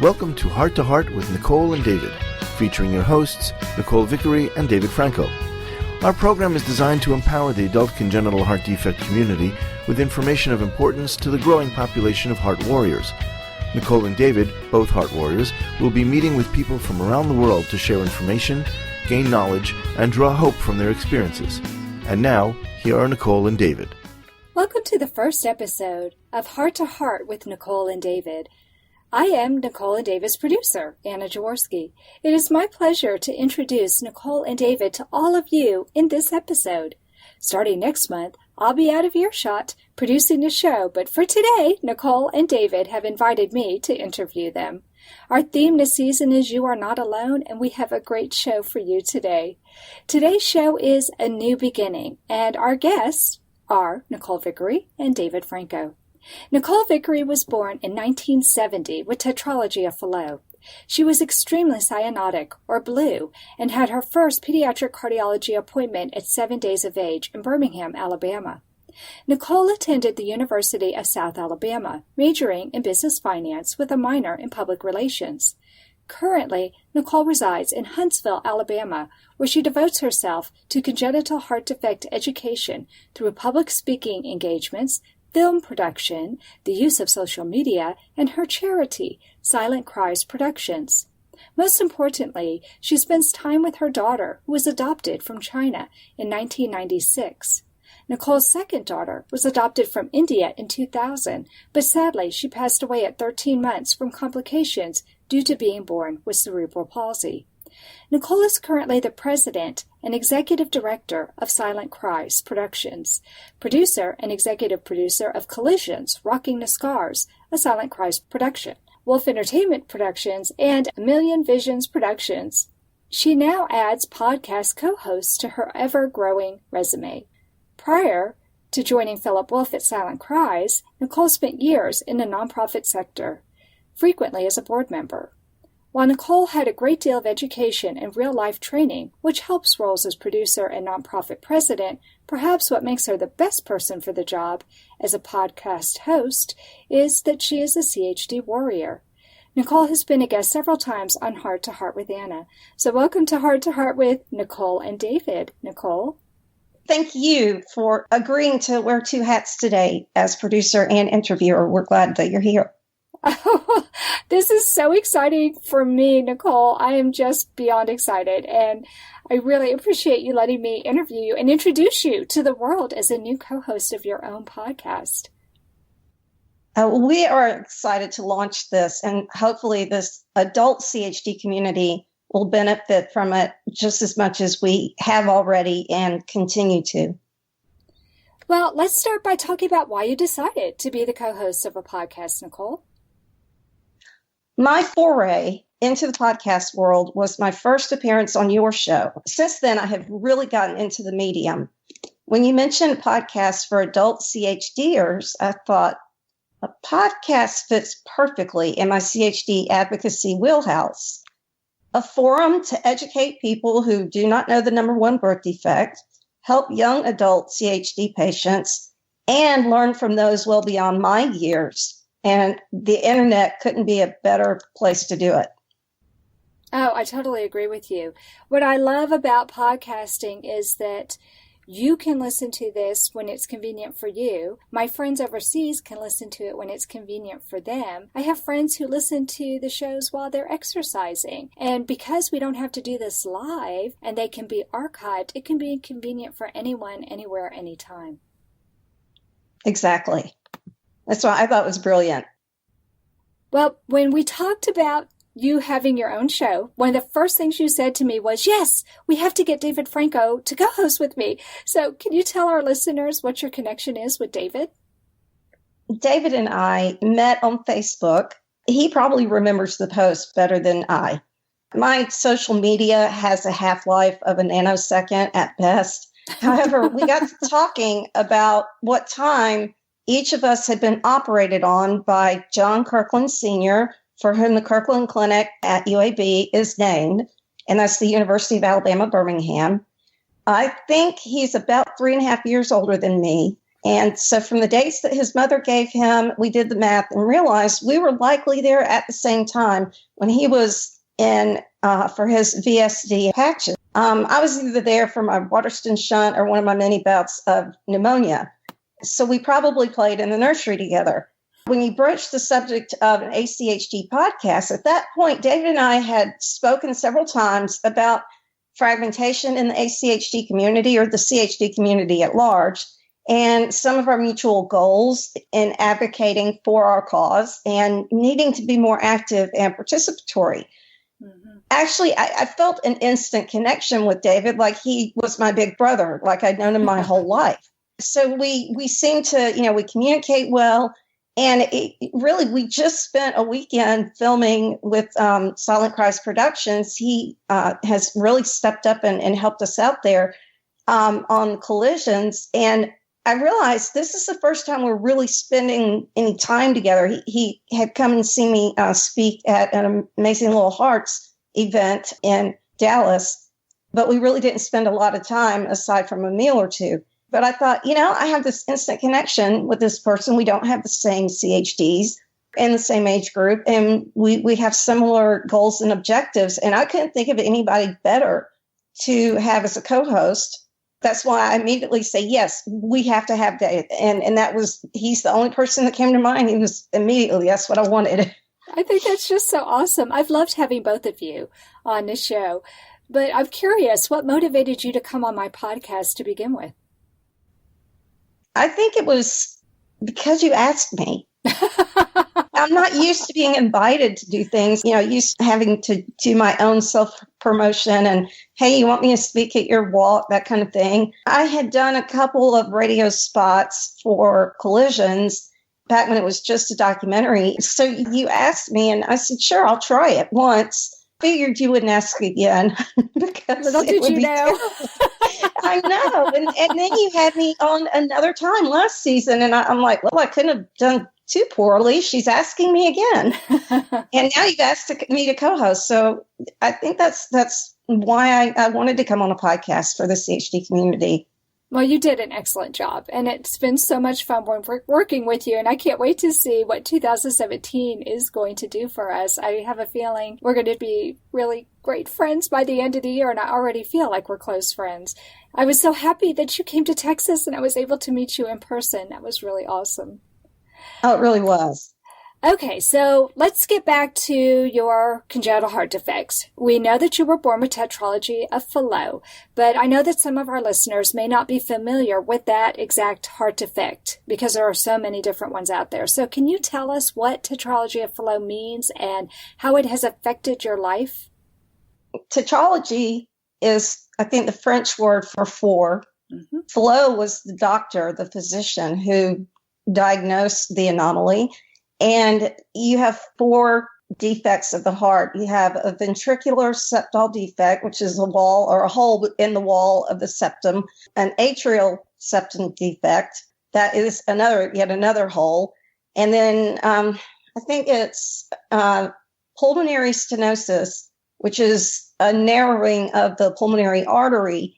Welcome to Heart with Nicole and David, featuring your hosts, Nicole Vickery and David Franco. Our program is designed to empower the adult congenital heart defect community with information of importance to the growing population of heart warriors. Nicole and David, both heart warriors, will be meeting with people from around the world to share information, gain knowledge, and draw hope from their experiences. And now, here are Nicole and David. Welcome to the first episode of Heart to Heart with Nicole and David. I am Nicole and David's producer, Anna Jaworski. It is my pleasure to introduce Nicole and David to all of you in this episode. Starting next month, I'll be out of earshot producing the show, but for today, Nicole and David have invited me to interview them. Our theme this season is You Are Not Alone, and we have a great show for you today. Today's show is A New Beginning, and our guests are Nicole Vickery and David Franco. Nicole Vickery was born in 1970 with tetralogy-of-fallot. She was extremely cyanotic, or blue, and had her first pediatric cardiology appointment at 7 days of age in Birmingham, Alabama. Nicole attended the University of South Alabama, majoring in business finance with a minor in public relations. Currently, Nicole resides in Huntsville, Alabama, where she devotes herself to congenital heart defect education through public speaking engagements, film production, the use of social media, and her charity, Silent Cries Productions. Most importantly, she spends time with her daughter, who was adopted from China in 1996. Nicole's second daughter was adopted from India in 2000, but sadly she passed away at 13 months from complications due to being born with cerebral palsy. Nicole is currently the president and executive director of Silent Cries Productions, producer and executive producer of Collisions, Rocking the Scars, a Silent Cries production, Wolf Entertainment Productions, and A Million Visions Productions. She now adds podcast co-hosts to her ever-growing resume. Prior to joining Philip Wolf at Silent Cries, Nicole spent years in the nonprofit sector, frequently as a board member. While Nicole had a great deal of education and real-life training, which helps roles as producer and nonprofit president, perhaps what makes her the best person for the job as a podcast host is that she is a CHD warrior. Nicole has been a guest several times on Heart to Heart with Anna. So welcome to Heart with Nicole and David. Nicole? Thank you for agreeing to wear two hats today as producer and interviewer. We're glad that you're here. Oh, this is so exciting for me, Nicole. I am just beyond excited, and I really appreciate you letting me interview you and introduce you to the world as a new co-host of your own podcast. We are excited to launch this, and hopefully this adult CHD community will benefit from it just as much as we have already and continue to. Well, let's start by talking about why you decided to be the co-host of a podcast, Nicole. My foray into the podcast world was my first appearance on your show. Since then, I have really gotten into the medium. When you mentioned podcasts for adult CHDers, I thought a podcast fits perfectly in my CHD advocacy wheelhouse. A forum to educate people who do not know the number one birth defect, help young adult CHD patients, and learn from those well beyond my years. And the internet couldn't be a better place to do it. Oh, I totally agree with you. What I love about podcasting is that you can listen to this when it's convenient for you. My friends overseas can listen to it when it's convenient for them. I have friends who listen to the shows while they're exercising. And because we don't have to do this live and they can be archived, it can be convenient for anyone, anywhere, anytime. Exactly. That's why I thought it was brilliant. Well, when we talked about you having your own show, one of the first things you said to me was, yes, we have to get David Franco to co-host with me. So can you tell our listeners what your connection is with David? David and I met on Facebook. He probably remembers the post better than I. My social media has a half-life of a nanosecond at best. However, we got to talking about what time each of us had been operated on by John Kirkland Sr., for whom the Kirkland Clinic at UAB is named, and that's the University of Alabama, Birmingham. I think he's about 3.5 years older than me, And so from the dates that his mother gave him, we did the math and realized we were likely there at the same time when he was in for his VSD patches. I was either there for my Waterston shunt or one of my many bouts of pneumonia. So we probably played in the nursery together. When you broached the subject of an ACHD podcast, at that point, David and I had spoken several times about fragmentation in the ACHD community or the CHD community at large, and some of our mutual goals in advocating for our cause and needing to be more active and participatory. Mm-hmm. Actually, I felt an instant connection with David, like he was my big brother, like I'd known him my whole life. So we seem to, we communicate well. And we just spent a weekend filming with Silent Cries Productions. He has really stepped up and helped us out there on collisions. And I realized this is the first time we're really spending any time together. He had come and seen me speak at an Amazing Little Hearts event in Dallas, but we really didn't spend a lot of time aside from a meal or two. But I thought, I have this instant connection with this person. We don't have the same CHDs in the same age group, and we have similar goals and objectives. And I couldn't think of anybody better to have as a co-host. That's why I immediately say, yes, we have to have Dave. And he's the only person that came to mind. He was immediately, that's what I wanted. I think that's just so awesome. I've loved having both of you on this show. But I'm curious, what motivated you to come on my podcast to begin with? I think it was because you asked me. I'm not used to being invited to do things, used to having to do my own self-promotion and, hey, you want me to speak at your walk, that kind of thing. I had done a couple of radio spots for Collisions back when it was just a documentary. So you asked me and I said, sure, I'll try it once. Figured you wouldn't ask again. Because little did you know. I know. And then you had me on another time last season. And I'm like, well, I couldn't have done too poorly. She's asking me again. And now you've asked me to co-host. So I think that's why I wanted to come on a podcast for the CHD community. Well, you did an excellent job, and it's been so much fun working with you, and I can't wait to see what 2017 is going to do for us. I have a feeling we're going to be really great friends by the end of the year, and I already feel like we're close friends. I was so happy that you came to Texas, and I was able to meet you in person. That was really awesome. Oh, it really was. Okay, so let's get back to your congenital heart defects. We know that you were born with tetralogy-of-fallot, but I know that some of our listeners may not be familiar with that exact heart defect because there are so many different ones out there. So can you tell us what tetralogy-of-fallot means and how it has affected your life? Tetralogy is, I think, the French word for four. Mm-hmm. Fallot was the doctor, the physician who diagnosed the anomaly. And you have four defects of the heart. You have a ventricular septal defect, which is a wall or a hole in the wall of the septum, an atrial septum defect, that is yet another hole. And then I think it's pulmonary stenosis, which is a narrowing of the pulmonary artery.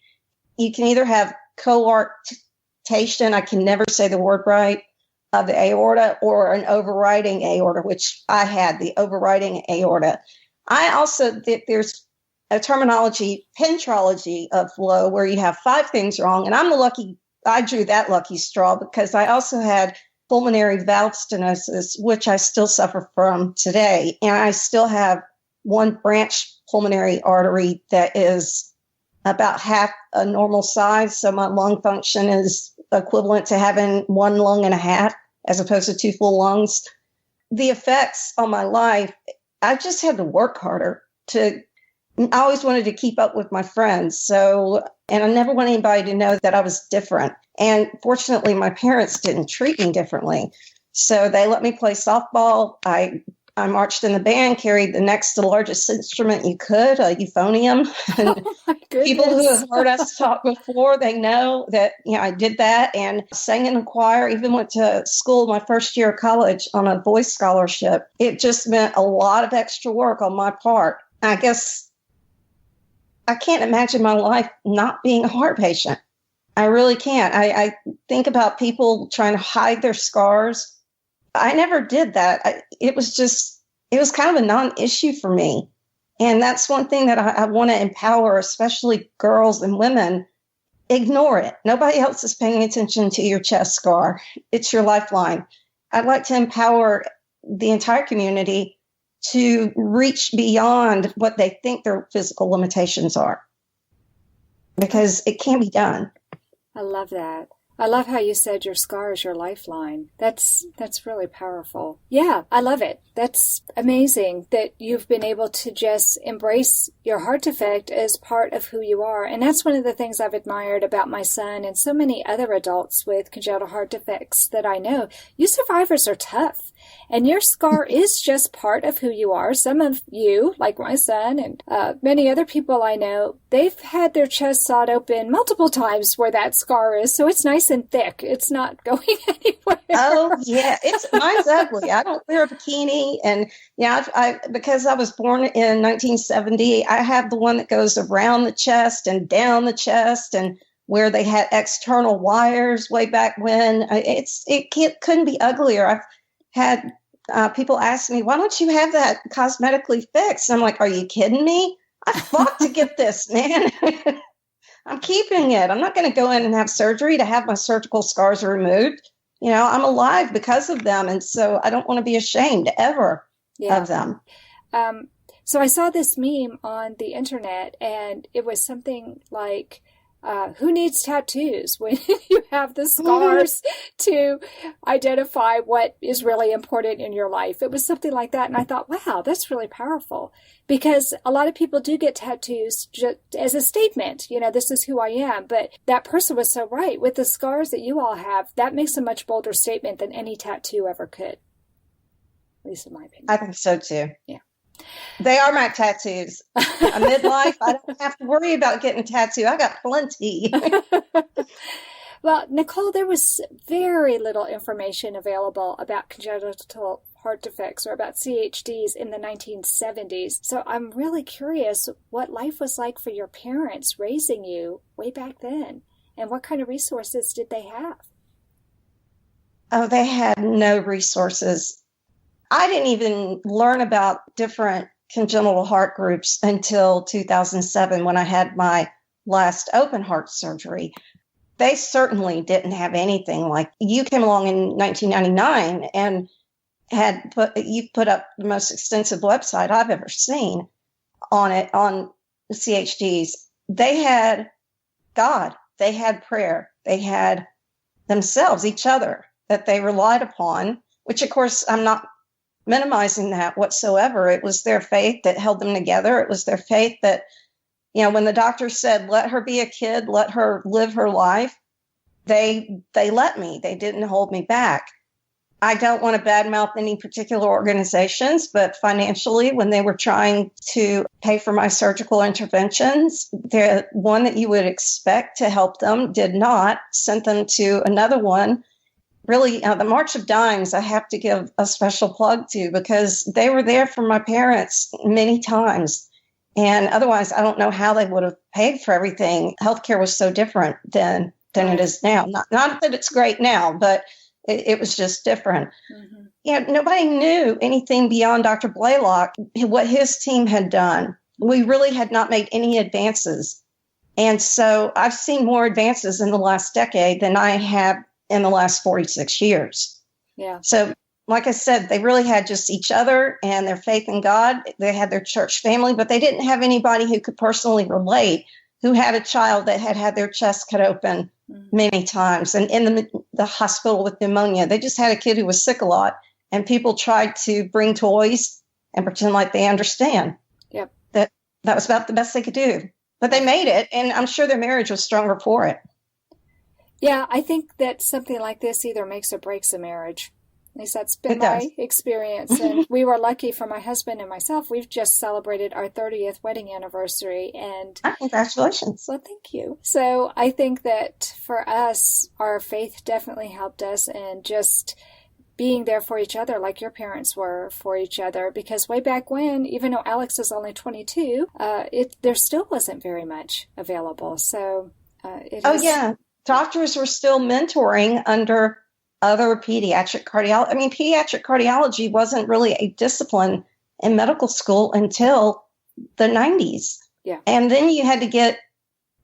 You can either have coarctation, I can never say the word right, of the aorta, or an overriding aorta, which I had, the overriding aorta. I also think there's a terminology, pentralogy of flow, where you have five things wrong. And I drew that lucky straw because I also had pulmonary valve stenosis, which I still suffer from today. And I still have one branch pulmonary artery that is about half a normal size. So my lung function is equivalent to having one lung and a half, as opposed to two full lungs. The effects on my life, I just had to work harder. I always wanted to keep up with my friends. And I never wanted anybody to know that I was different. And fortunately, my parents didn't treat me differently. So they let me play softball. I marched in the band, carried the next to largest instrument you could, a euphonium. And people who have heard us talk before, they know that I did that and sang in a choir, even went to school my first year of college on a voice scholarship. It just meant a lot of extra work on my part. I guess I can't imagine my life not being a heart patient. I really can't. I think about people trying to hide their scars. I never did that. It was kind of a non-issue for me. And that's one thing that I want to empower, especially girls and women. Ignore it. Nobody else is paying attention to your chest scar. It's your lifeline. I'd like to empower the entire community to reach beyond what they think their physical limitations are, because it can be done. I love that. I love how you said your scar is your lifeline. That's really powerful. Yeah, I love it. That's amazing that you've been able to just embrace your heart defect as part of who you are. And that's one of the things I've admired about my son and so many other adults with congenital heart defects that I know. You survivors are tough. And your scar is just part of who you are. Some of you, like my son and many other people I know, they've had their chest sawed open multiple times where that scar is. So it's nice and thick. It's not going anywhere. Oh, yeah. Mine's ugly. I don't wear a bikini. And yeah, because I was born in 1970, I have the one that goes around the chest and down the chest, and where they had external wires way back when. Couldn't be uglier. I've had people ask me, why don't you have that cosmetically fixed? And I'm like, are you kidding me? I fought to get this, man. I'm keeping it. I'm not going to go in and have surgery to have my surgical scars removed. I'm alive because of them. And so I don't want to be ashamed ever of them. So I saw this meme on the internet, and it was something like, who needs tattoos when you have the scars to identify what is really important in your life? It was something like that. And I thought, wow, that's really powerful, because a lot of people do get tattoos just as a statement, this is who I am. But that person was so right. With the scars that you all have, that makes a much bolder statement than any tattoo ever could. At least in my opinion. I think so too. Yeah. They are my tattoos. Midlife, I don't have to worry about getting a tattoo. I got plenty. Well, Nicole, there was very little information available about congenital heart defects or about CHDs in the 1970s. So I'm really curious what life was like for your parents raising you way back then, and what kind of resources did they have? Oh, they had no resources. I didn't even learn about different congenital heart groups until 2007, when I had my last open heart surgery. They certainly didn't have anything like you came along in 1999 and you put up the most extensive website I've ever seen on CHDs. They had God, they had prayer, they had themselves, each other that they relied upon, which of course I'm not minimizing that whatsoever. It was their faith that held them together. It was their faith that, when the doctor said, let her be a kid, let her live her life, they let me. They didn't hold me back. I don't want to badmouth any particular organizations, but financially, when they were trying to pay for my surgical interventions, the one that you would expect to help them did not, sent them to another one. Really, the March of Dimes, I have to give a special plug to, because they were there for my parents many times. And otherwise, I don't know how they would have paid for everything. Healthcare was so different than it is now. Not that it's great now, but it was just different. Mm-hmm. Nobody knew anything beyond Dr. Blaylock, what his team had done. We really had not made any advances. And so I've seen more advances in the last decade than I have in the last 46 years. Yeah. So, like I said, they really had just each other and their faith in God. They had their church family, but they didn't have anybody who could personally relate, who had a child that had their chest cut open many times and in the hospital with pneumonia. They just had a kid who was sick a lot, and people tried to bring toys and pretend like they understand. Yep. That was about the best they could do. But they made it, and I'm sure their marriage was stronger for it. Yeah, I think that something like this either makes or breaks a marriage. At least that's been my experience. And we were lucky, for my husband and myself. We've just celebrated our 30th wedding anniversary. And congratulations. Well, thank you. So I think that for us, our faith definitely helped us, and just being there for each other like your parents were for each other. Because way back when, even though Alex is only 22, there still wasn't very much available. So yeah. doctors were still mentoring under other pediatric cardiology. I mean, pediatric cardiology wasn't really a discipline in medical school until the 90s. Yeah. And then you had to get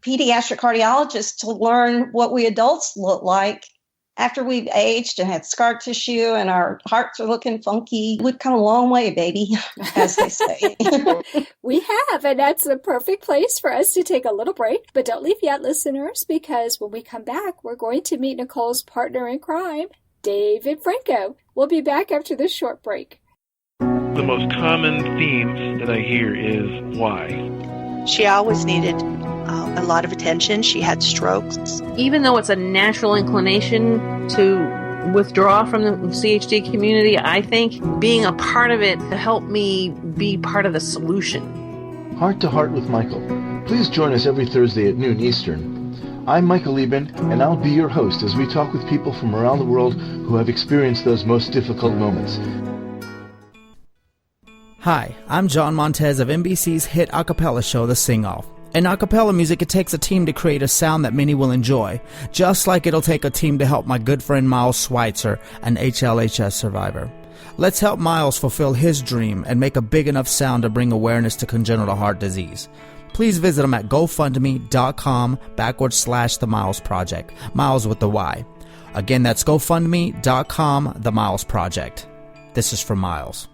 pediatric cardiologists to learn what we adults look like after we've aged and had scar tissue and our hearts are looking funky. We've come a long way, baby, as they say. We have, and that's the perfect place for us to take a little break. But don't leave yet, listeners, because when we come back, we're going to meet Nicole's partner in crime, David Franco. We'll be back after this short break. The most common themes that I hear is why. She always needed a lot of attention. She had strokes. Even though it's a natural inclination to withdraw from the CHD community, I think being a part of it helped me be part of the solution. Heart to Heart with Michael. Please join us every Thursday at noon Eastern. I'm Michael Lieben, and I'll be your host as we talk with people from around the world who have experienced those most difficult moments. Hi, I'm John Montez of NBC's hit a cappella show, The Sing-Off. In a cappella music, it takes a team to create a sound that many will enjoy, just like it'll take a team to help my good friend Miles Schweitzer, an HLHS survivor. Let's help Miles fulfill his dream and make a big enough sound to bring awareness to congenital heart disease. Please visit him at gofundme.com/The Miles Project. Miles with the Y. Again, that's gofundme.com/The Miles Project. This is from Miles.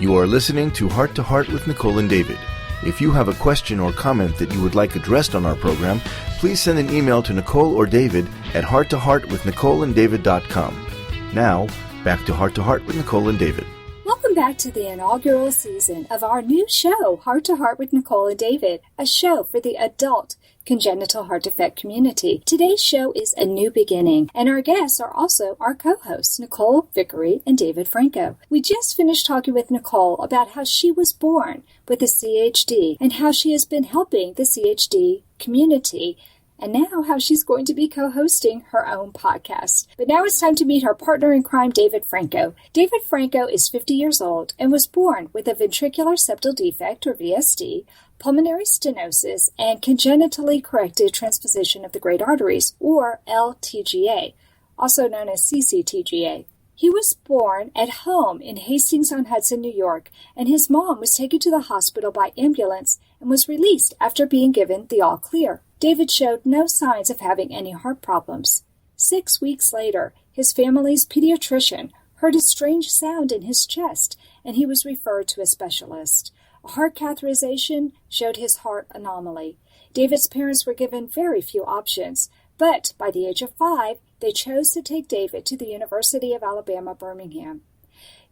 You are listening to Heart with Nicole and David. If you have a question or comment that you would like addressed on our program, please send an email to Nicole or David at hearttoheartwithnicoleanddavid.com. Now, back to Heart with Nicole and David. Welcome back to the inaugural season of our new show, Heart to Heart with Nicole and David, a show for the adult congenital heart defect community. Today's show is a new beginning, and our guests are also our co-hosts, Nicole Vickery and David Franco. We just finished talking with Nicole about how she was born with a CHD and how she has been helping the CHD community, and now how she's going to be co-hosting her own podcast. But now it's time to meet her partner in crime, David Franco. David Franco is 50 years old and was born with a ventricular septal defect, or VSD, pulmonary stenosis, and congenitally corrected transposition of the great arteries, or LTGA, also known as CCTGA. He was born at home in Hastings-on-Hudson, New York, and his mom was taken to the hospital by ambulance and was released after being given the all clear. David showed no signs of having any heart problems. 6 weeks later, his family's pediatrician heard a strange sound in his chest, and he was referred to a specialist. A heart catheterization showed his heart anomaly. David's parents were given very few options, but by the age of 5, they chose to take David to the University of Alabama, Birmingham.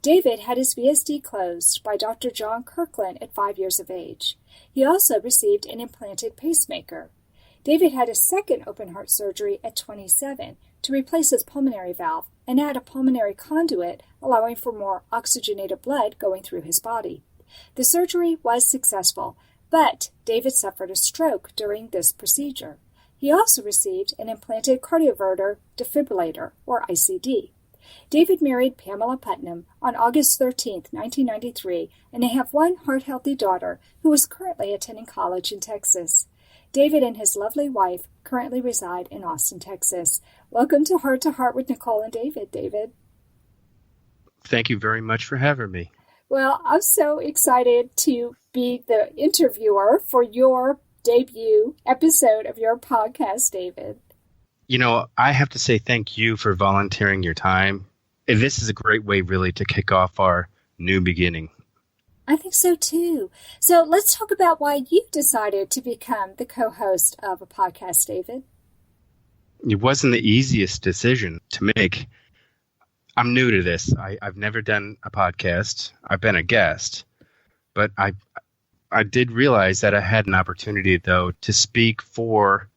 David had his VSD closed by Dr. John Kirkland at 5 years of age. He also received an implanted pacemaker. David had a second open heart surgery at 27 to replace his pulmonary valve and add a pulmonary conduit, allowing for more oxygenated blood going through his body. The surgery was successful, but David suffered a stroke during this procedure. He also received an implanted cardioverter defibrillator, or ICD. David married Pamela Putnam on August 13, 1993, and they have one heart-healthy daughter who is currently attending college in Texas. David and his lovely wife currently reside in Austin, Texas. Welcome to Heart with Nicole and David, David. Thank you very much for having me. Well, I'm so excited to be the interviewer for your debut episode of your podcast, David. You know, I have to say thank you for volunteering your time. This is a great way, really, to kick off our new beginning. I think so, too. So let's talk about why you decided to become the co-host of a podcast, David. It wasn't the easiest decision to make. I'm new to this. I've never done a podcast. I've been a guest. But I did realize that I had an opportunity, though, to speak for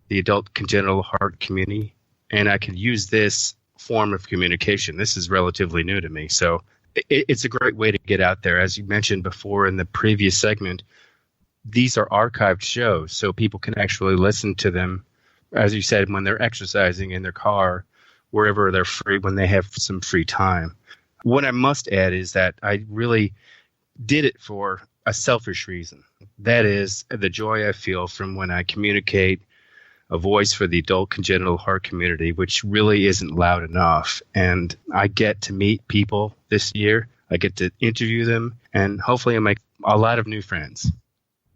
the adult congenital heart community, and I could use this form of communication. This is relatively new to me, so it's a great way to get out there. As you mentioned before in the previous segment, these are archived shows, so people can actually listen to them, as you said, when they're exercising in their car, wherever they're free, when they have some free time. What I must add is that I really did it for a selfish reason. That is the joy I feel from when I communicate a voice for the adult congenital heart community, which really isn't loud enough. And I get to meet people this year. I get to interview them, and hopefully I make a lot of new friends.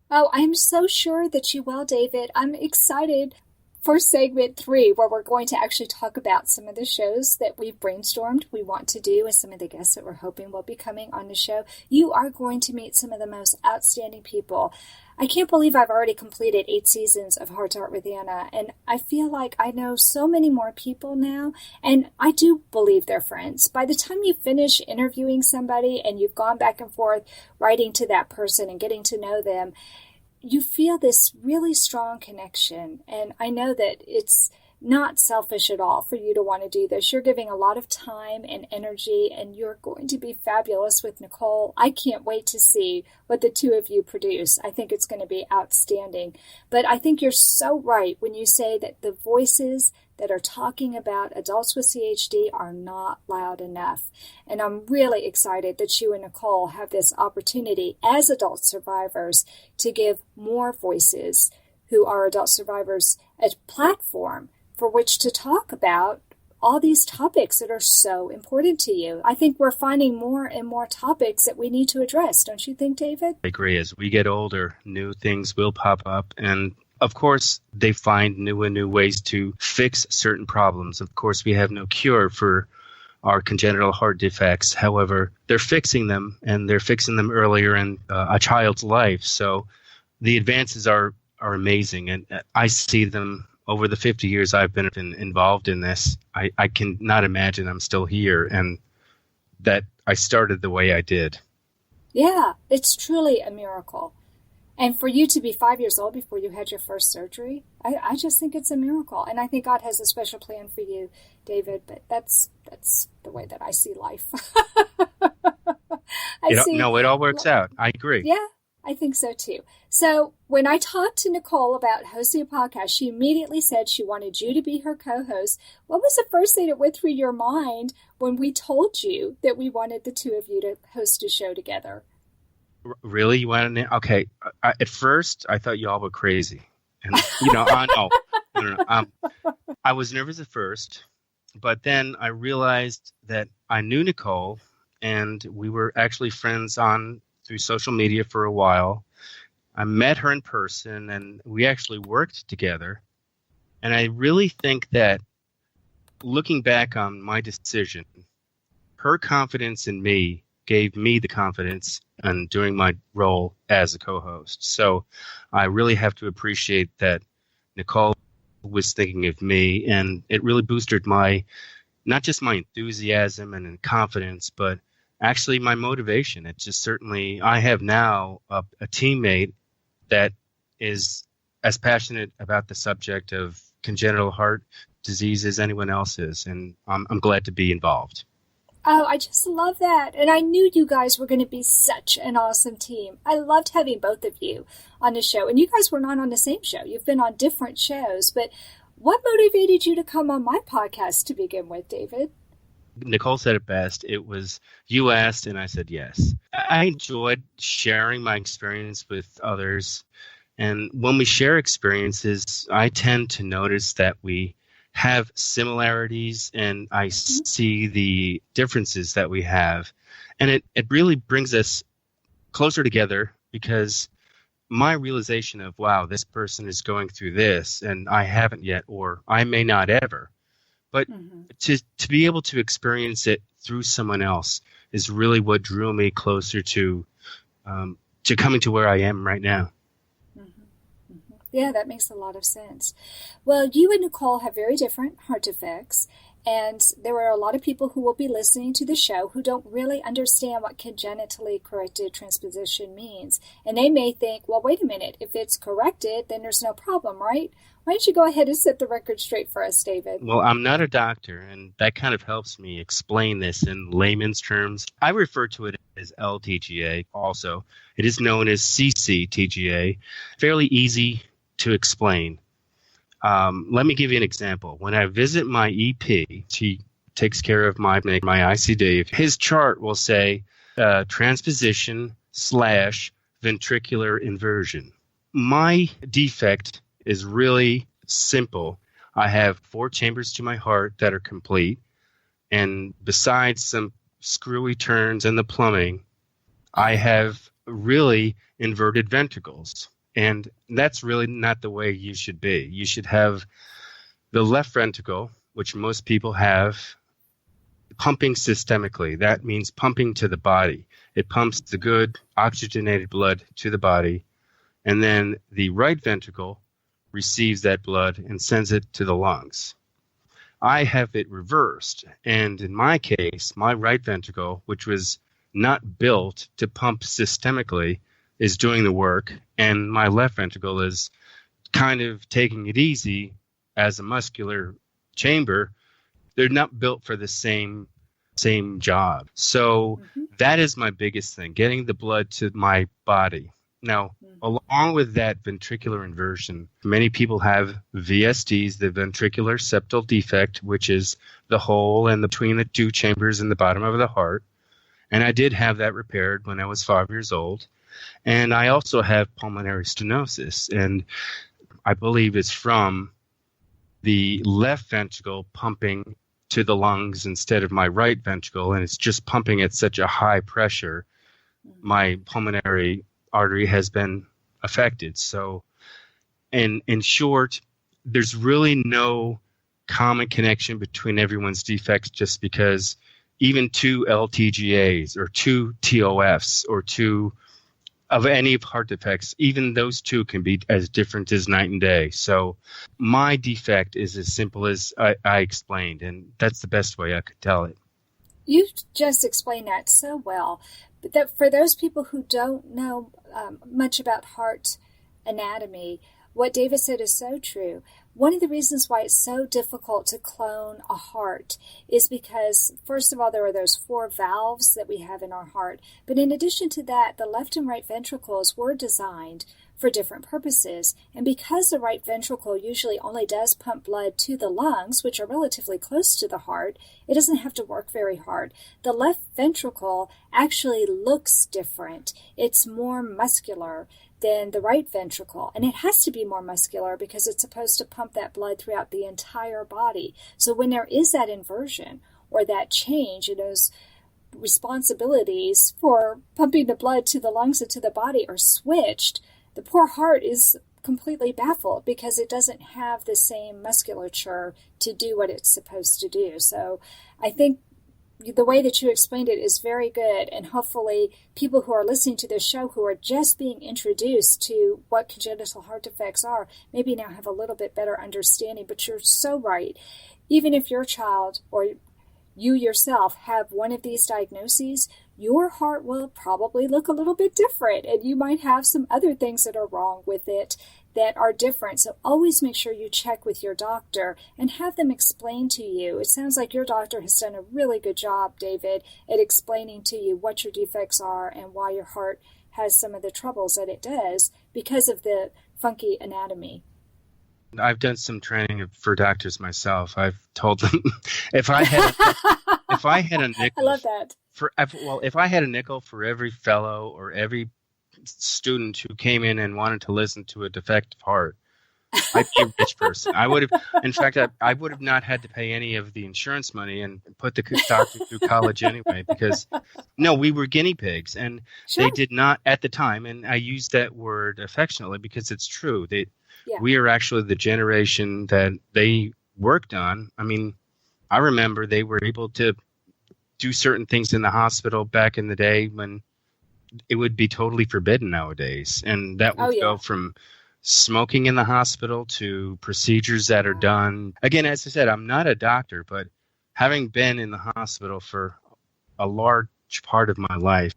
Oh, I'm so sure that you will, David. I'm excited for segment 3, where we're going to actually talk about some of the shows that we've brainstormed we want to do and some of the guests that we're hoping will be coming on the show. You are going to meet some of the most outstanding people. I can't believe I've already completed 8 seasons of Heart to Heart with Anna, and I feel like I know so many more people now, and I do believe they're friends. By the time you finish interviewing somebody and you've gone back and forth writing to that person and getting to know them, you feel this really strong connection, and I know that it's not selfish at all for you to want to do this. You're giving a lot of time and energy, and you're going to be fabulous with Nicole. I can't wait to see what the two of you produce. I think it's going to be outstanding. But I think you're so right when you say that the voices that are talking about adults with CHD are not loud enough. And I'm really excited that you and Nicole have this opportunity as adult survivors to give more voices who are adult survivors a platform for which to talk about all these topics that are so important to you. I think we're finding more and more topics that we need to address. Don't you think, David? I agree. As we get older, new things will pop up. And of course, they find new and new ways to fix certain problems. Of course, we have no cure for our congenital heart defects. However, they're fixing them, and they're fixing them earlier in a child's life. So the advances are amazing. And I see them over the 50 years I've been involved in this. I cannot imagine I'm still here and that I started the way I did. Yeah, it's truly a miracle. And for you to be 5 years old before you had your first surgery, I just think it's a miracle. And I think God has a special plan for you, David, but that's the way that I see life. It all works out. I agree. Yeah, I think so too. So when I talked to Nicole about hosting a podcast, she immediately said she wanted you to be her co-host. What was the first thing that went through your mind when we told you that we wanted the two of you to host a show together? Really? You wanted to? Okay. At first, I thought y'all were crazy. And, no. I was nervous at first, but then I realized that I knew Nicole, and we were actually friends through social media for a while. I met her in person, and we actually worked together. And I really think that looking back on my decision, her confidence in me gave me the confidence and doing my role as a co-host. So I really have to appreciate that Nicole was thinking of me, and it really boosted not just my enthusiasm and confidence, but actually my motivation. It's just certainly, I have now a teammate that is as passionate about the subject of congenital heart disease as anyone else is, and I'm glad to be involved. Oh, I just love that. And I knew you guys were going to be such an awesome team. I loved having both of you on the show. And you guys were not on the same show. You've been on different shows. But what motivated you to come on my podcast to begin with, David? Nicole said it best. It was, you asked and I said yes. I enjoyed sharing my experience with others. And when we share experiences, I tend to notice that we have similarities, and I see the differences that we have. And it really brings us closer together, because my realization of, wow, this person is going through this and I haven't yet, or I may not ever. But to be able to experience it through someone else is really what drew me closer to coming to where I am right now. Yeah, that makes a lot of sense. Well, you and Nicole have very different heart defects, and there are a lot of people who will be listening to the show who don't really understand what congenitally corrected transposition means. And they may think, well, wait a minute, if it's corrected, then there's no problem, right? Why don't you go ahead and set the record straight for us, David? Well, I'm not a doctor, and that kind of helps me explain this in layman's terms. I refer to it as LTGA also. It is known as CCTGA. Fairly easy to explain. Let me give you an example. When I visit my EP, he takes care of my ICD. His chart will say transposition / ventricular inversion. My defect is really simple. I have 4 chambers to my heart that are complete, and besides some screwy turns in the plumbing, I have really inverted ventricles. And that's really not the way you should be. You should have the left ventricle, which most people have, pumping systemically. That means pumping to the body. It pumps the good oxygenated blood to the body, and then the right ventricle receives that blood and sends it to the lungs. I have it reversed, and in my case, my right ventricle, which was not built to pump systemically, is doing the work, and my left ventricle is kind of taking it easy as a muscular chamber. They're not built for the same job. So that is my biggest thing, getting the blood to my body. Now, along with that ventricular inversion, many people have VSDs, the ventricular septal defect, which is the hole in between the 2 chambers in the bottom of the heart. And I did have that repaired when I was 5 years old. And I also have pulmonary stenosis, and I believe it's from the left ventricle pumping to the lungs instead of my right ventricle, and it's just pumping at such a high pressure, my pulmonary artery has been affected. So, in short, there's really no common connection between everyone's defects, just because even 2 LTGAs or 2 TOFs or 2 of any of heart defects, even those 2 can be as different as night and day. So my defect is as simple as I explained, and that's the best way I could tell it. You just explained that so well. But that for those people who don't know much about heart anatomy, what David said is so true. One of the reasons why it's so difficult to clone a heart is because, first of all, there are those 4 valves that we have in our heart. But in addition to that, the left and right ventricles were designed for different purposes. And because the right ventricle usually only does pump blood to the lungs, which are relatively close to the heart, it doesn't have to work very hard. The left ventricle actually looks different. It's more muscular than the right ventricle. And it has to be more muscular because it's supposed to pump that blood throughout the entire body. So when there is that inversion or that change in those responsibilities for pumping the blood to the lungs and to the body are switched, the poor heart is completely baffled because it doesn't have the same musculature to do what it's supposed to do. So I think the way that you explained it is very good, and hopefully people who are listening to this show who are just being introduced to what congenital heart defects are maybe now have a little bit better understanding. But you're so right. Even if your child or you yourself have one of these diagnoses, your heart will probably look a little bit different, and you might have some other things that are wrong with it that are different. So always make sure you check with your doctor and have them explain to you. It sounds like your doctor has done a really good job, David, at explaining to you what your defects are and why your heart has some of the troubles that it does because of the funky anatomy. I've done some training for doctors myself. I've told them if I had a nickel, I love that. If I had a nickel for every fellow or every student who came in and wanted to listen to a defective heart, I'd be a rich person. I would have, in fact, I would have not had to pay any of the insurance money and put the doctor through college anyway, because no, we were guinea pigs, and They did not at the time. And I use that word affectionately because it's true. We are actually the generation that they worked on. I mean, I remember they were able to do certain things in the hospital back in the day when it would be totally forbidden nowadays. And that would go from smoking in the hospital to procedures that are done. Again, as I said, I'm not a doctor, but having been in the hospital for a large part of my life.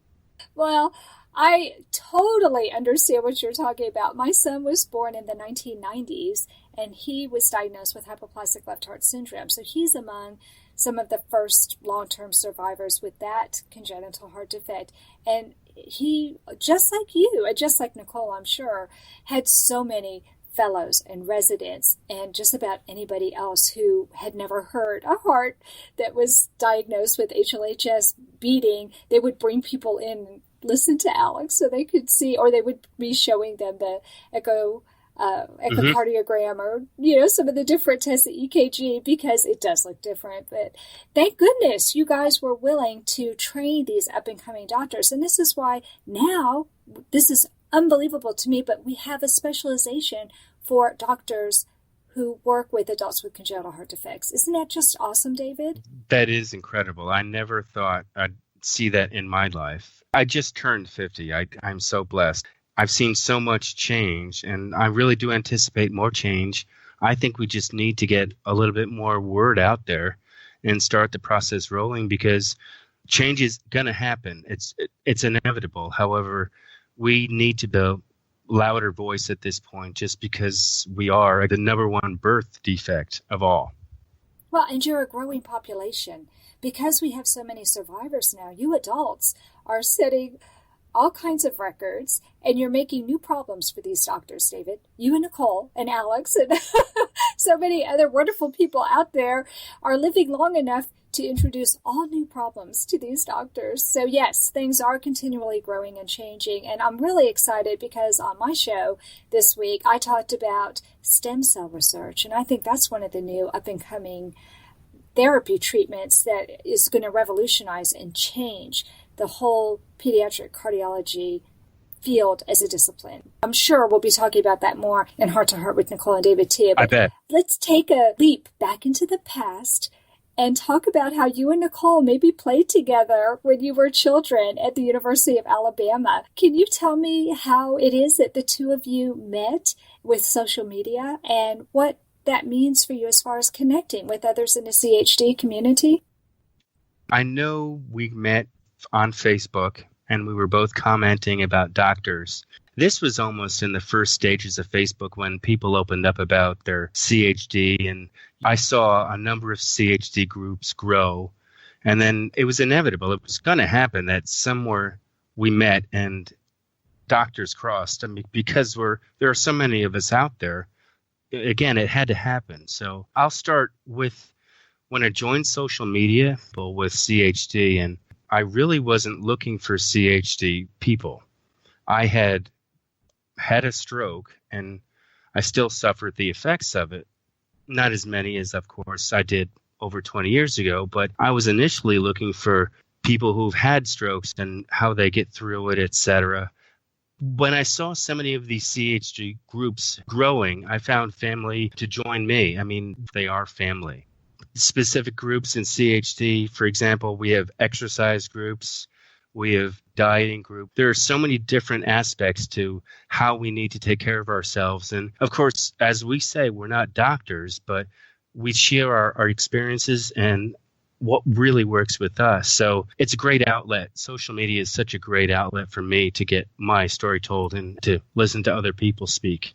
Well, I totally understand what you're talking about. My son was born in the 1990s, and he was diagnosed with hypoplastic left heart syndrome. So he's among some of the first long-term survivors with that congenital heart defect. And he, just like you, and just like Nicole, I'm sure, had so many fellows and residents and just about anybody else who had never heard a heart that was diagnosed with HLHS beating. They would bring people in listen to Alex so they could see, or they would be showing them the echocardiogram or, some of the different tests, the EKG, because it does look different. But thank goodness you guys were willing to train these up-and-coming doctors. And this is why now, this is unbelievable to me, but we have a specialization for doctors who work with adults with congenital heart defects. Isn't that just awesome, David? That is incredible. I never thought I'd see that in my life. I just turned 50. I'm so blessed. I've seen so much change, and I really do anticipate more change. I think we just need to get a little bit more word out there and start the process rolling, because change is going to happen. It's inevitable. However, we need to be louder voice at this point, just because we are the number one birth defect of all. Well, and you're a growing population. Because we have so many survivors now, you adults are setting all kinds of records, and you're making new problems for these doctors, David. You and Nicole and Alex and so many other wonderful people out there are living long enough to introduce all new problems to these doctors. So yes, things are continually growing and changing. And I'm really excited because on my show this week, I talked about stem cell research. And I think that's one of the new up-and-coming therapy treatments that is going to revolutionize and change the whole pediatric cardiology field as a discipline. I'm sure we'll be talking about that more in Heart to Heart with Nicole and David too. But I bet. Let's take a leap back into the past and talk about how you and Nicole maybe played together when you were children at the University of Alabama. Can you tell me how it is that the two of you met with social media and what that means for you as far as connecting with others in the CHD community? I know we met on Facebook, and we were both commenting about doctors. This was almost in the first stages of Facebook when people opened up about their CHD, and I saw a number of CHD groups grow. And then it was inevitable. It was going to happen that somewhere we met and doctors crossed. I mean, because there are so many of us out there. Again, it had to happen. So I'll start with when I joined social media with CHD, and I really wasn't looking for CHD people. I had a stroke, and I still suffered the effects of it. Not as many as, of course, I did over 20 years ago, but I was initially looking for people who've had strokes and how they get through it, etc. When I saw so many of these CHD groups growing, I found family to join me. I mean, they are family. Specific groups in CHD, for example, we have exercise groups, we have dieting groups. There are so many different aspects to how we need to take care of ourselves. And of course, as we say, we're not doctors, but we share our experiences and what really works with us. So it's a great outlet. Social media is such a great outlet for me to get my story told and to listen to other people speak.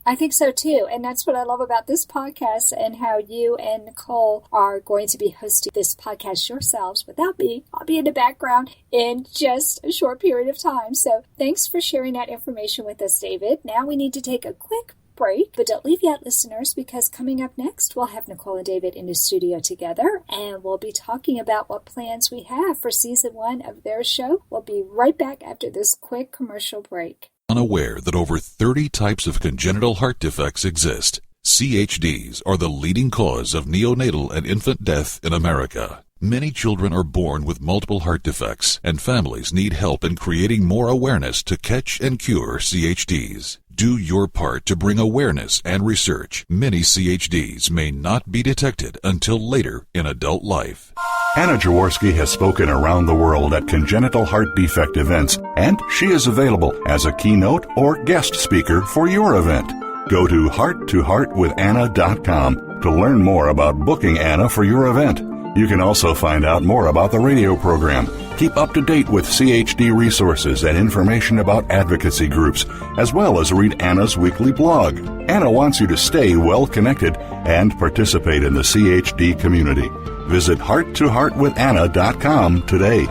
I think so too. And that's what I love about this podcast and how you and Nicole are going to be hosting this podcast yourselves without me. I'll be in the background in just a short period of time. So thanks for sharing that information with us, David. Now we need to take a quick break, but don't leave yet, listeners, because coming up next, we'll have Nicole and David in the studio together, and we'll be talking about what plans we have for season 1 of their show. We'll be right back after this quick commercial break. Unaware that over 30 types of congenital heart defects exist, CHDs are the leading cause of neonatal and infant death in America. Many children are born with multiple heart defects, and families need help in creating more awareness to catch and cure CHDs. Do your part to bring awareness and research. Many CHDs may not be detected until later in adult life. Anna Jaworski has spoken around the world at congenital heart defect events, and she is available as a keynote or guest speaker for your event. Go to hearttoheartwithanna.com to learn more about booking Anna for your event. You can also find out more about the radio program, keep up to date with CHD resources and information about advocacy groups, as well as read Anna's weekly blog. Anna wants you to stay well connected and participate in the CHD community. Visit hearttoheartwithanna.com today.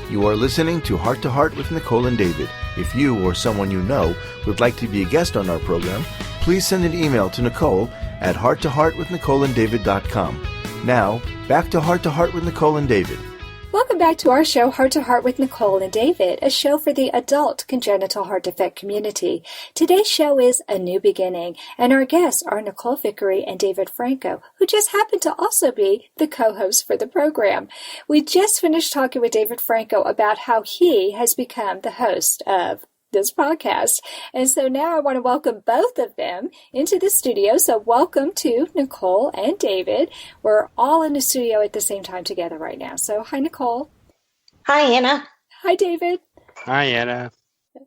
You are listening to Heart to Heart with Nicole and David. If you or someone you know would like to be a guest on our program, please send an email to Nicole at hearttoheartwithnicoleanddavid.com. Now, back to Heart with Nicole and David. Welcome back to our show, Heart to Heart with Nicole and David, a show for the adult congenital heart defect community. Today's show is A New Beginning, and our guests are Nicole Vickery and David Franco, who just happen to also be the co-hosts for the program. We just finished talking with David Franco about how he has become the host of this podcast. And so now I want to welcome both of them into the studio. So welcome to Nicole and David. We're all in the studio at the same time together right now. So hi, Nicole. Hi, Anna. Hi, David. Hi, Anna.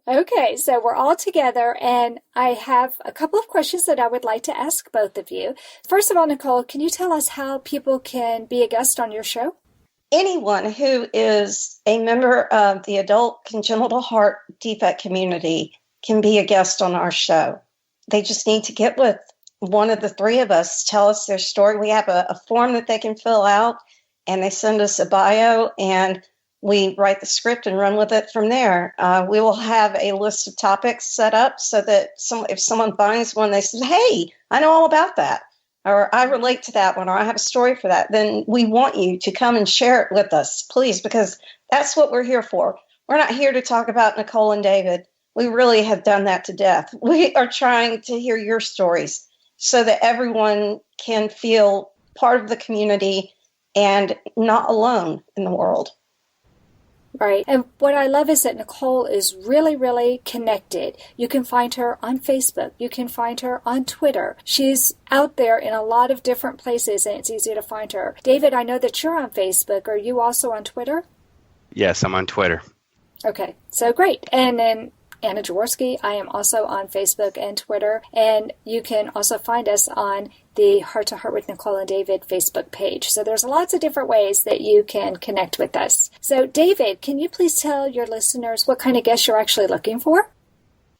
Okay, so we're all together, and I have a couple of questions that I would like to ask both of you. First of all, Nicole, can you tell us how people can be a guest on your show? Anyone who is a member of the adult congenital heart defect community can be a guest on our show. They just need to get with one of the three of us, tell us their story. We have a form that they can fill out, and they send us a bio, and we write the script and run with it from there. We will have a list of topics set up so that if someone finds one, they say, hey, I know all about that, or I relate to that one, or I have a story for that, then we want you to come and share it with us, please, because that's what we're here for. We're not here to talk about Nicole and David. We really have done that to death. We are trying to hear your stories so that everyone can feel part of the community and not alone in the world. Right. And what I love is that Nicole is really, really connected. You can find her on Facebook. You can find her on Twitter. She's out there in a lot of different places, and it's easy to find her. David, I know that you're on Facebook. Are you also on Twitter? Yes, I'm on Twitter. Okay. So great. And then Anna Jaworski, I am also on Facebook and Twitter. And you can also find us on the Heart to Heart with Nicole and David Facebook page. So there's lots of different ways that you can connect with us. So David, can you please tell your listeners what kind of guests you're actually looking for?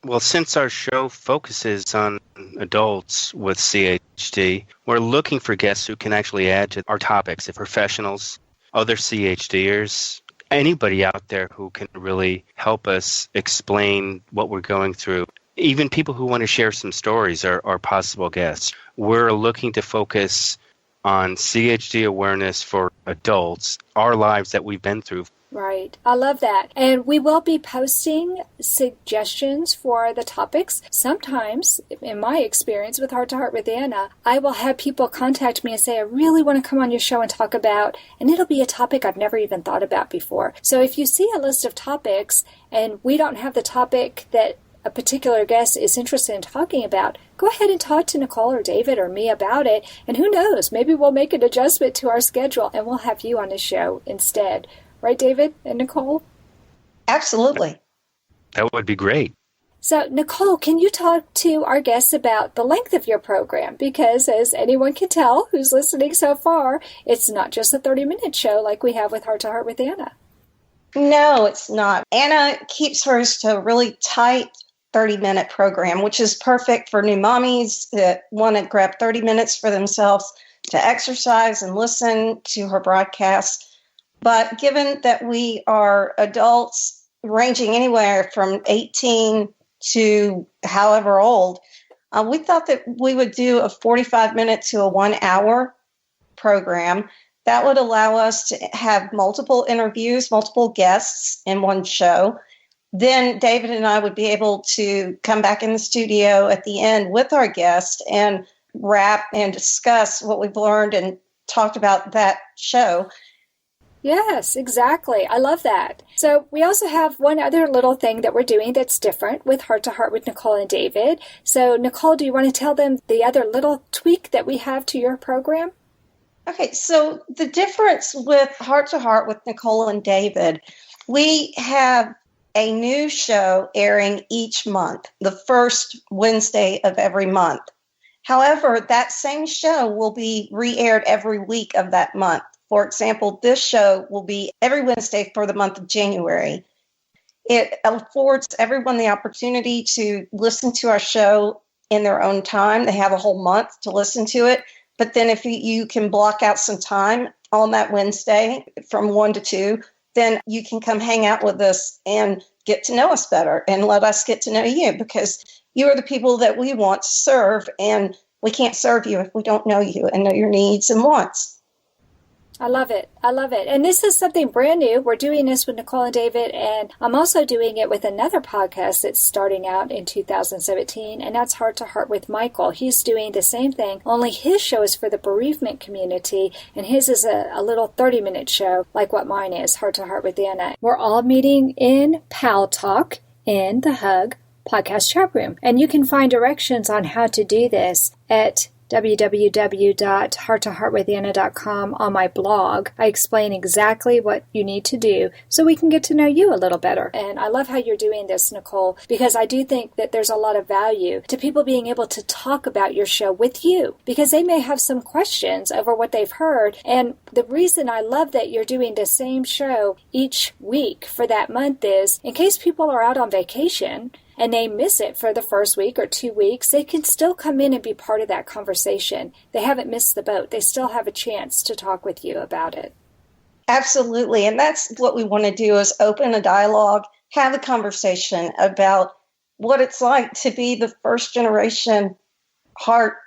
Well, since our show focuses on adults with CHD, we're looking for guests who can actually add to our topics, if professionals, other CHDers, anybody out there who can really help us explain what we're going through. Even people who want to share some stories are possible guests. We're looking to focus on CHD awareness for adults, our lives that we've been through. Right. I love that. And we will be posting suggestions for the topics. Sometimes, in my experience with Heart to Heart with Anna, I will have people contact me and say, I really want to come on your show and talk about, and it'll be a topic I've never even thought about before. So if you see a list of topics and we don't have the topic that a particular guest is interested in talking about, go ahead and talk to Nicole or David or me about it. And who knows, maybe we'll make an adjustment to our schedule and we'll have you on the show instead. Right, David and Nicole? Absolutely. That would be great. So, Nicole, can you talk to our guests about the length of your program? Because as anyone can tell who's listening so far, it's not just a 30-minute show like we have with Heart to Heart with Anna. No, it's not. Anna keeps hers to a really tight 30-minute program, which is perfect for new mommies that want to grab 30 minutes for themselves to exercise and listen to her broadcast. But given that we are adults ranging anywhere from 18 to however old, we thought that we would do a 45-minute to a 1-hour program. That would allow us to have multiple interviews, multiple guests in one show. Then David and I would be able to come back in the studio at the end with our guest and wrap and discuss what we've learned and talked about that show. Yes, exactly. I love that. So we also have one other little thing that we're doing that's different with Heart to Heart with Nicole and David. So Nicole, do you want to tell them the other little tweak that we have to your program? Okay, so the difference with Heart to Heart with Nicole and David, we have a new show airing each month, the first Wednesday of every month. However, that same show will be re-aired every week of that month. For example, this show will be every Wednesday for the month of January. It affords everyone the opportunity to listen to our show in their own time. They have a whole month to listen to it. But then if you can block out some time on that Wednesday from 1 to 2, then you can come hang out with us and get to know us better and let us get to know you, because you are the people that we want to serve, and we can't serve you if we don't know you and know your needs and wants. I love it. I love it. And this is something brand new. We're doing this with Nicole and David, and I'm also doing it with another podcast that's starting out in 2017, and that's Heart to Heart with Michael. He's doing the same thing, only his show is for the bereavement community, and his is a little 30-minute show like what mine is, Heart to Heart with Anna. We're all meeting in Pal Talk in the Hug podcast chat room, and you can find directions on how to do this at www.hearttoheartwithanna.com on my blog. I explain exactly what you need to do so we can get to know you a little better. And I love how you're doing this, Nicole, because I do think that there's a lot of value to people being able to talk about your show with you, because they may have some questions over what they've heard. And the reason I love that you're doing the same show each week for that month is in case people are out on vacation and they miss it for the first week or 2 weeks, they can still come in and be part of that conversation. They haven't missed the boat. They still have a chance to talk with you about it. Absolutely. And that's what we want to do, is open a dialogue, have a conversation about what it's like to be the first generation heart,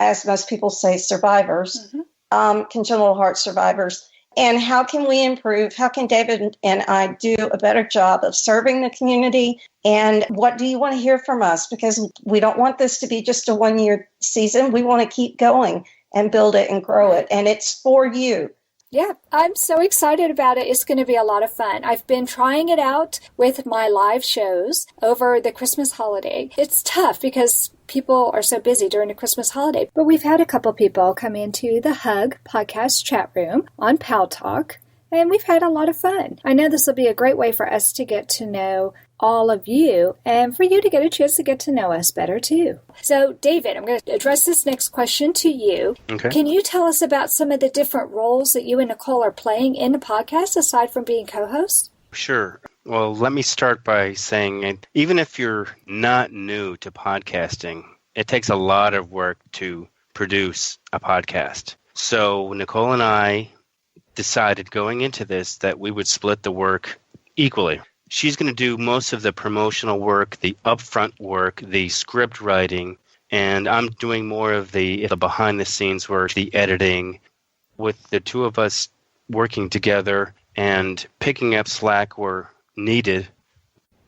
as most people say, survivors, congenital heart survivors. And how can we improve? How can David and I do a better job of serving the community? And what do you want to hear from us? Because we don't want this to be just a one-year season. We want to keep going and build it and grow it. And it's for you. Yeah, I'm so excited about it. It's going to be a lot of fun. I've been trying it out with my live shows over the Christmas holiday. It's tough because people are so busy during the Christmas holiday, but we've had a couple people come into the Hug podcast chat room on Pal Talk, and we've had a lot of fun. I know this will be a great way for us to get to know all of you and for you to get a chance to get to know us better too. So, David, I'm going to address this next question to you. Okay. Can you tell us about some of the different roles that you and Nicole are playing in the podcast aside from being co-hosts? Sure. Well, let me start by saying, even if you're not new to podcasting, it takes a lot of work to produce a podcast. So Nicole and I decided going into this that we would split the work equally. She's going to do most of the promotional work, the upfront work, the script writing, and I'm doing more of the behind-the-scenes work, the editing, with the two of us working together and picking up slack where needed.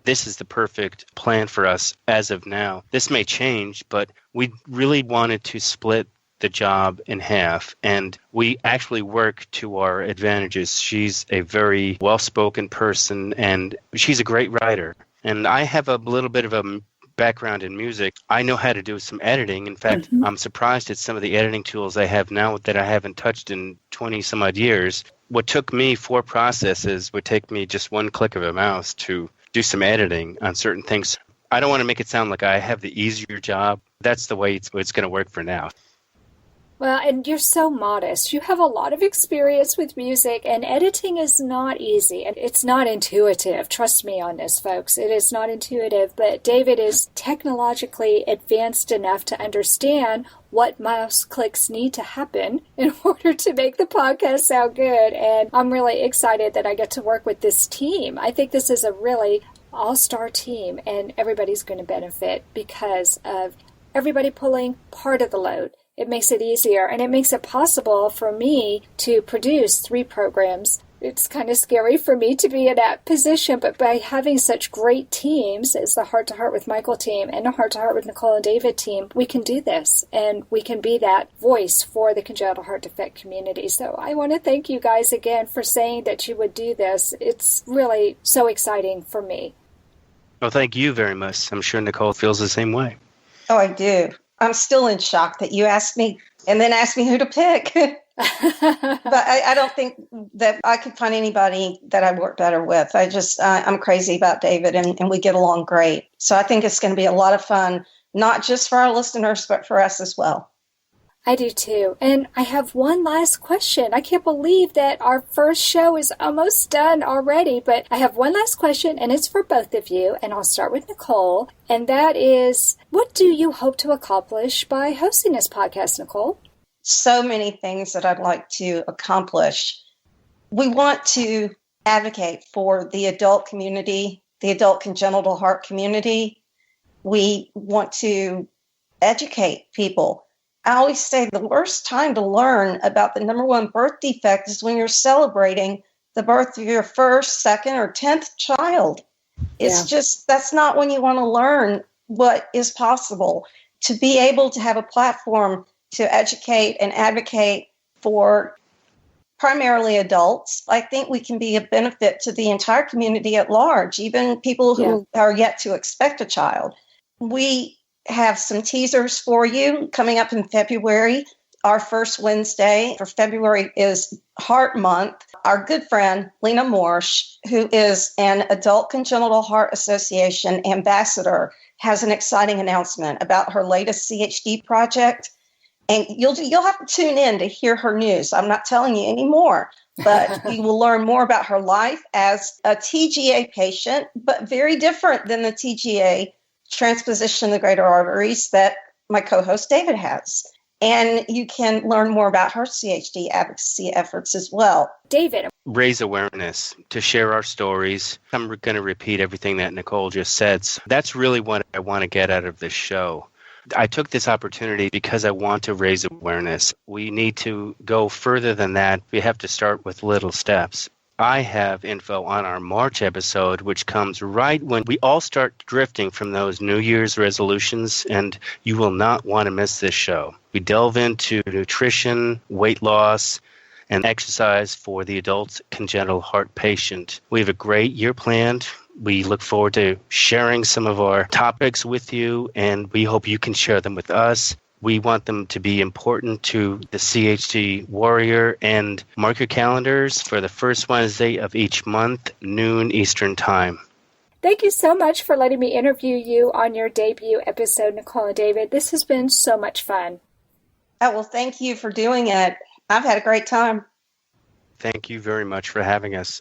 This is the perfect plan for us as of now. This may change, but we really wanted to split the job in half, and we actually work to our advantages. She's a very well-spoken person, and she's a great writer. And I have a little bit of a background in music. I know how to do some editing. In fact, I'm surprised at some of the editing tools I have now that I haven't touched in 20-some-odd years. What took me 4 processes would take me just one click of a mouse to do some editing on certain things. I don't want to make it sound like I have the easier job. That's the way it's going to work for now. Well, and you're so modest. You have a lot of experience with music, and editing is not easy, and it's not intuitive. Trust me on this, folks. It is not intuitive, but David is technologically advanced enough to understand what mouse clicks need to happen in order to make the podcast sound good, and I'm really excited that I get to work with this team. I think this is a really all-star team, and everybody's going to benefit because of everybody pulling part of the load. It makes it easier, and it makes it possible for me to produce 3 programs. It's kind of scary for me to be in that position, but by having such great teams as the Heart to Heart with Michael team and the Heart to Heart with Nicole and David team, we can do this, and we can be that voice for the congenital heart defect community. So I want to thank you guys again for saying that you would do this. It's really so exciting for me. Well, thank you very much. I'm sure Nicole feels the same way. Oh, I do. I'm still in shock that you asked me and then asked me who to pick. But I don't think that I could find anybody that I work better with. I'm crazy about David, and we get along great. So I think it's going to be a lot of fun, not just for our listeners, but for us as well. I do too. And I have one last question. I can't believe that our first show is almost done already, but I have one last question, and it's for both of you. And I'll start with Nicole. And that is, what do you hope to accomplish by hosting this podcast, Nicole? So many things that I'd like to accomplish. We want to advocate for the adult community, the adult congenital heart community. We want to educate people I always say the worst time to learn about the number one birth defect is when you're celebrating the birth of your first, second, or 10th child. It's just, that's not when you want to learn what is possible. To be able to have a platform to educate and advocate for primarily adults, I think we can be a benefit to the entire community at large, even people who are yet to expect a child. We have some teasers for you coming up in February. Our first Wednesday for February is Heart Month. Our good friend, Lena Morsch, who is an Adult Congenital Heart Association ambassador, has an exciting announcement about her latest CHD project. And you'll have to tune in to hear her news. I'm not telling you any more, but you will learn more about her life as a TGA patient, but very different than the TGA transposition of the greater arteries that my co-host David has. And you can learn more about her CHD advocacy efforts as well. David. Raise awareness, to share our stories. I'm going to repeat everything that Nicole just said. So that's really what I want to get out of this show. I took this opportunity because I want to raise awareness. We need to go further than that. We have to start with little steps. I have info on our March episode, which comes right when we all start drifting from those New Year's resolutions, and you will not want to miss this show. We delve into nutrition, weight loss, and exercise for the adult congenital heart patient. We have a great year planned. We look forward to sharing some of our topics with you, and we hope you can share them with us. We want them to be important to the CHD warrior, and mark your calendars for the first Wednesday of each month, noon Eastern Time. Thank you so much for letting me interview you on your debut episode, Nicole and David. This has been so much fun. Oh, well, thank you for doing it. I've had a great time. Thank you very much for having us.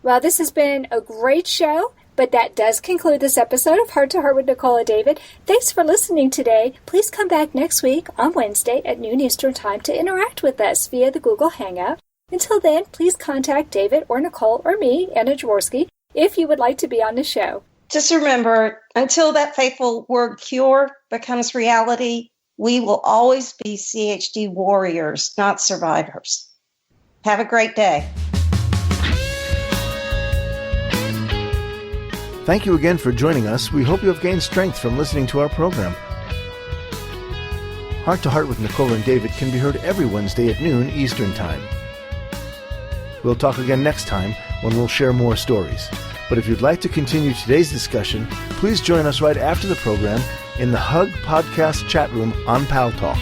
Well, this has been a great show. But that does conclude this episode of Heart to Heart with Nicole and David. Thanks for listening today. Please come back next week on Wednesday at noon Eastern Time to interact with us via the Google Hangout. Until then, please contact David or Nicole or me, Anna Jaworski, if you would like to be on the show. Just remember, until that fateful word cure becomes reality, we will always be CHD warriors, not survivors. Have a great day. Thank you again for joining us. We hope you have gained strength from listening to our program. Heart to Heart with Nicole and David can be heard every Wednesday at noon Eastern Time. We'll talk again next time when we'll share more stories. But if you'd like to continue today's discussion, please join us right after the program in the Hug Podcast chat room on Pal Talk.